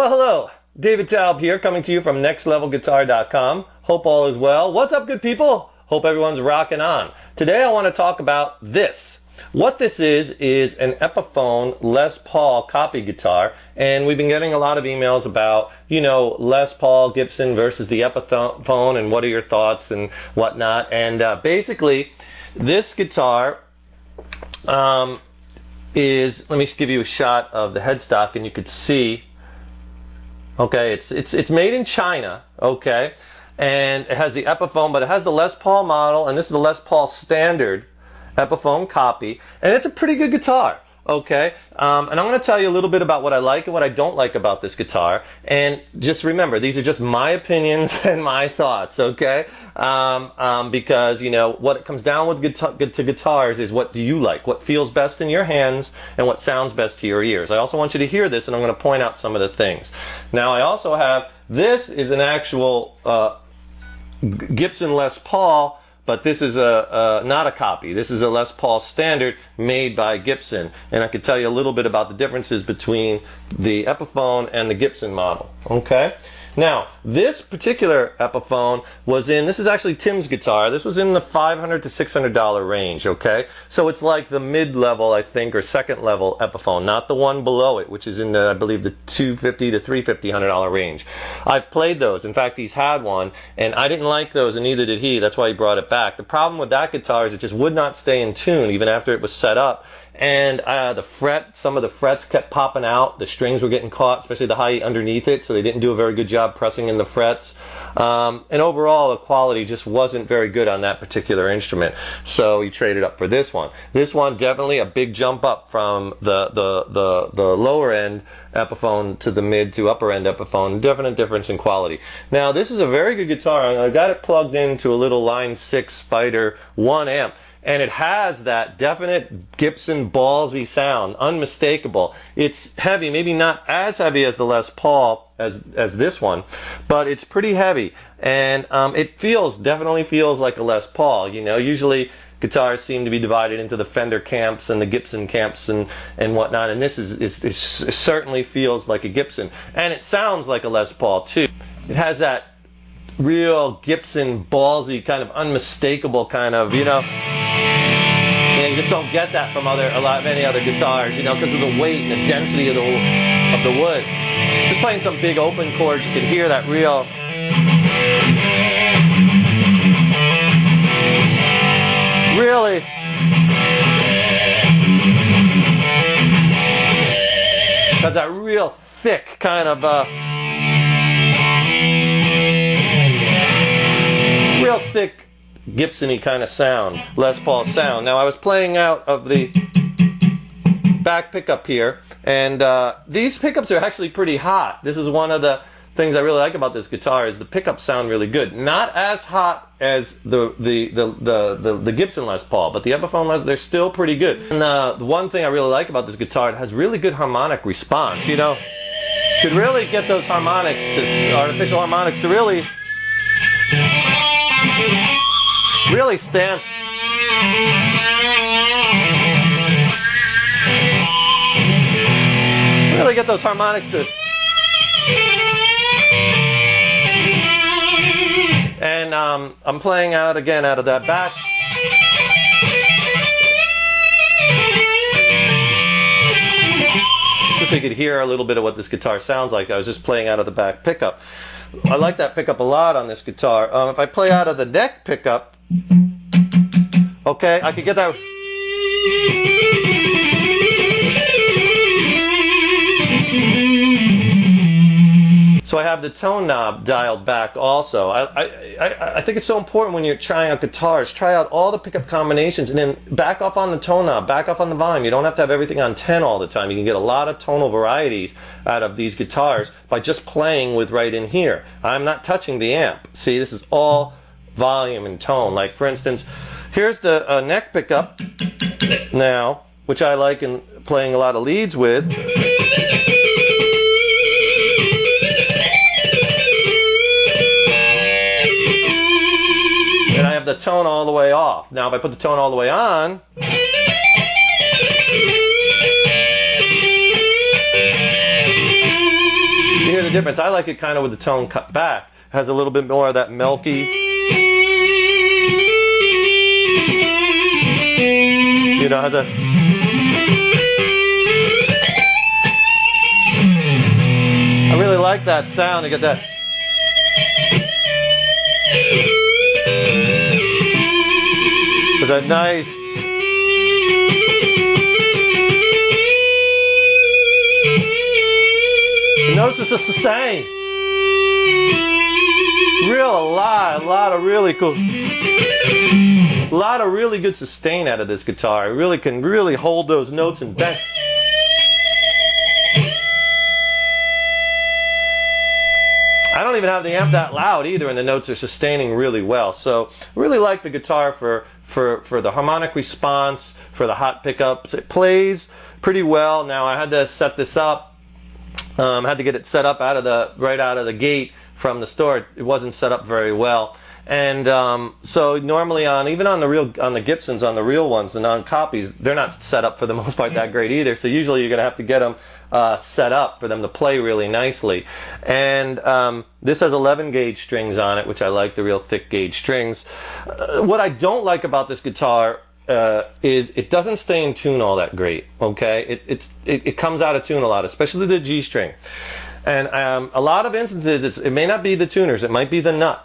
Well, hello. David Taub here, coming to you from nextlevelguitar.com. Hope all is well. What's up, good people? Hope everyone's rocking on. Today I want to talk about this. What this is an Epiphone Les Paul copy guitar, and we've been getting a lot of emails about, Les Paul, Gibson versus the Epiphone, and what are your thoughts and whatnot. And basically, this guitar is, let me give you a shot of the headstock, and you could see. Okay, it's made in China, okay, and it has the Epiphone, but it has the Les Paul model, and this is the Les Paul standard Epiphone copy, and it's a pretty good guitar, okay, and I'm going to tell you a little bit about what I like and what I don't like about this guitar, and just remember, these are just my opinions and my thoughts, okay, because, what it comes down with to guitars is what do you like, what feels best in your hands, and what sounds best to your ears. I also want you to hear this, and I'm going to point out some of the things. Now, I also have, this is an actual Gibson Les Paul, but this is not a copy. This is a Les Paul standard made by Gibson, and I could tell you a little bit about the differences between the Epiphone and the Gibson model. Okay. Now, this particular Epiphone was in, this is actually Tim's guitar, this was in the $500 to $600 range, okay? So it's like the mid-level, I think, or second-level Epiphone, not the one below it, which is in, I believe, the $250 to $350 range. I've played those. In fact, he's had one, and I didn't like those, and neither did he. That's why he brought it back. The problem with that guitar is it just would not stay in tune, even after it was set up. And some of the frets kept popping out. The strings were getting caught, especially the high underneath it, so they didn't do a very good job pressing in the frets. And overall, the quality just wasn't very good on that particular instrument. So he traded up for this one. This one, definitely a big jump up from the lower end Epiphone to the mid to upper end Epiphone. Definite difference in quality. Now, this is a very good guitar. I got it plugged into a little Line 6 Spider 1 amp. And it has that definite Gibson ballsy sound, unmistakable. It's heavy, maybe not as heavy as the Les Paul as this one, but it's pretty heavy. And it definitely feels like a Les Paul. Usually guitars seem to be divided into the Fender camps and the Gibson camps and whatnot, and this it certainly feels like a Gibson. And it sounds like a Les Paul too. It has that real Gibson ballsy kind of unmistakable kind of, you just don't get that from many other guitars, because of the weight and the density of the wood. Just playing some big open chords, you can hear that real, really, has that real thick kind of real thick Gibson-y kind of sound, Les Paul sound. Now, I was playing out of the back pickup here, and these pickups are actually pretty hot. This is one of the things I really like about this guitar, is the pickups sound really good. Not as hot as the Gibson Les Paul, but the Epiphone they're still pretty good. And the one thing I really like about this guitar, it has really good harmonic response. You could really get those harmonics, artificial harmonics, to really stand. Really get those harmonics to. And I'm playing out again out of that back. Just so you could hear a little bit of what this guitar sounds like. I was just playing out of the back pickup. I like that pickup a lot on this guitar. If I play out of the neck pickup, okay, I could get that. So I have the tone knob dialed back also. I think it's so important when you're trying out guitars, try out all the pickup combinations and then back off on the tone knob, back off on the volume. You don't have to have everything on 10 all the time. You can get a lot of tonal varieties out of these guitars by just playing with right in here. I'm not touching the amp. See, this is all volume and tone. Like, for instance, here's the neck pickup now, which I like in playing a lot of leads with. And I have the tone all the way off. Now if I put the tone all the way on, you the difference. I like it kind of with the tone cut back. It has a little bit more of that milky, you know, has a, I really like that sound. You get that. There's that nice. Notice the sustain. A lot of really cool. A lot of really good sustain out of this guitar. It really can really hold those notes and bend. I don't even have the amp that loud either, and the notes are sustaining really well. So really like the guitar for the harmonic response, for the hot pickups. It plays pretty well. Now I had to set this up. Had to get it set up right out of the gate from the store. It wasn't set up very well, and so normally even on the Gibsons, on the real ones, the non-copies, they're not set up for the most part that great either. So usually you're gonna have to get them set up for them to play really nicely. And this has 11 gauge strings on it, which I like, the real thick gauge strings. What I don't like about this guitar is it doesn't stay in tune all that great. Okay, it comes out of tune a lot, especially the G string. And a lot of instances, it may not be the tuners, it might be the nut.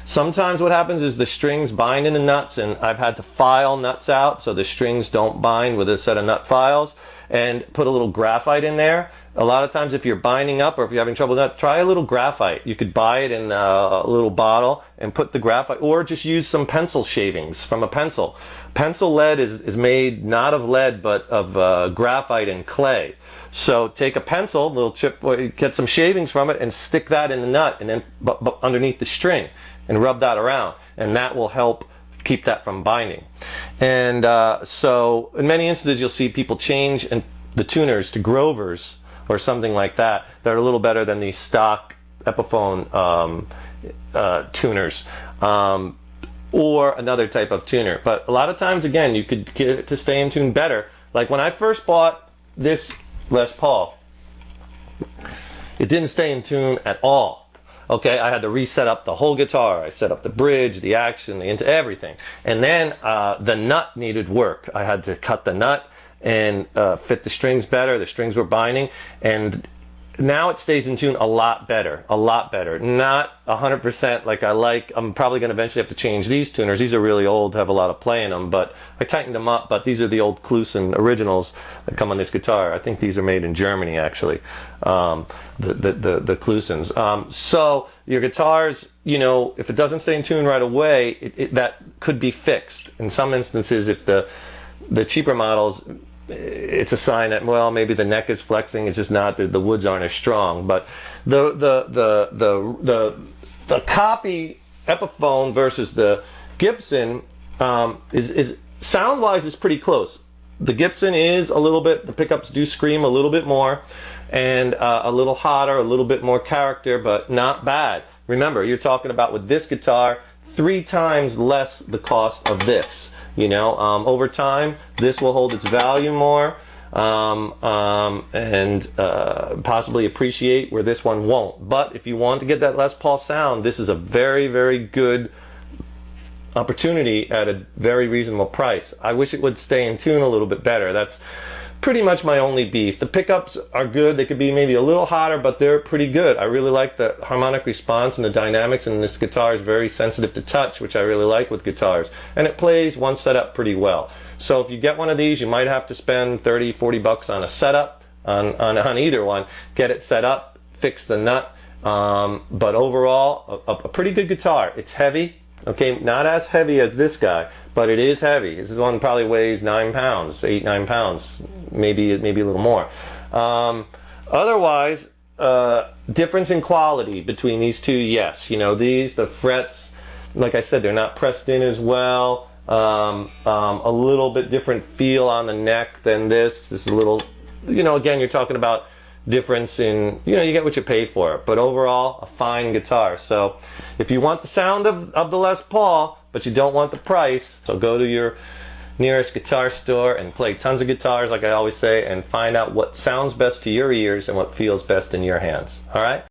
Sometimes what happens is the strings bind in the nuts, and I've had to file nuts out so the strings don't bind with a set of nut files, and put a little graphite in there. A lot of times if you're binding up or if you're having trouble with that, try a little graphite. You could buy it in a little bottle and put the graphite, or just use some pencil shavings from a pencil. Pencil lead is made not of lead but of graphite and clay. So take a pencil, little chip, get some shavings from it and stick that in the nut, and then underneath the string, and rub that around, and that will help keep that from binding. And so in many instances you'll see people change the tuners to Grovers or something like that that are a little better than these stock Epiphone tuners, or another type of tuner. But a lot of times, again, you could get it to stay in tune better. Like when I first bought this Les Paul, it didn't stay in tune at all. Okay, I had to reset up the whole guitar. I set up the bridge, the action, into everything. And then the nut needed work. I had to cut the nut and fit the strings better. The strings were binding, and now it stays in tune a lot better. Not 100% like I like. I'm probably going to eventually have to change these tuners. These are really old, have a lot of play in them, but I tightened them up. But these are the old Gibson originals that come on this guitar. I think these are made in Germany, actually, the Gibsons. So your guitars, you know, if it doesn't stay in tune right away, that could be fixed. In some instances, if the cheaper models, it's a sign that, well, maybe the neck is flexing. It's just not, the woods aren't as strong. But the copy Epiphone versus the Gibson is sound wise is pretty close. The Gibson is a little bit, the pickups do scream a little bit more, and a little hotter, a little bit more character, but not bad. Remember, you're talking about, with this guitar, 3 times less the cost of this. You know, over time, this will hold its value more, and possibly appreciate where this one won't. But if you want to get that Les Paul sound, this is a very, very good opportunity at a very reasonable price. I wish it would stay in tune a little bit better. That's pretty much my only beef. The pickups are good. They could be maybe a little hotter, but they're pretty good. I really like the harmonic response and the dynamics, and this guitar is very sensitive to touch, which I really like with guitars. And it plays one setup pretty well. So if you get one of these, you might have to spend 30, 40 bucks on a setup, on either one. Get it set up, fix the nut. But overall, a pretty good guitar. It's heavy. Okay, not as heavy as this guy, but it is heavy. This one probably weighs 9 pounds, 8, 9 pounds, maybe a little more. Otherwise, difference in quality between these two, yes. You know, the frets, like I said, they're not pressed in as well. A little bit different feel on the neck than this. This is a little, you know, again, you're talking about difference in, you know, you get what you pay for. But overall, a fine guitar. So if you want the sound of the Les Paul, but you don't want the price, so go to your nearest guitar store and play tons of guitars, like I always say, and find out what sounds best to your ears and what feels best in your hands. All right?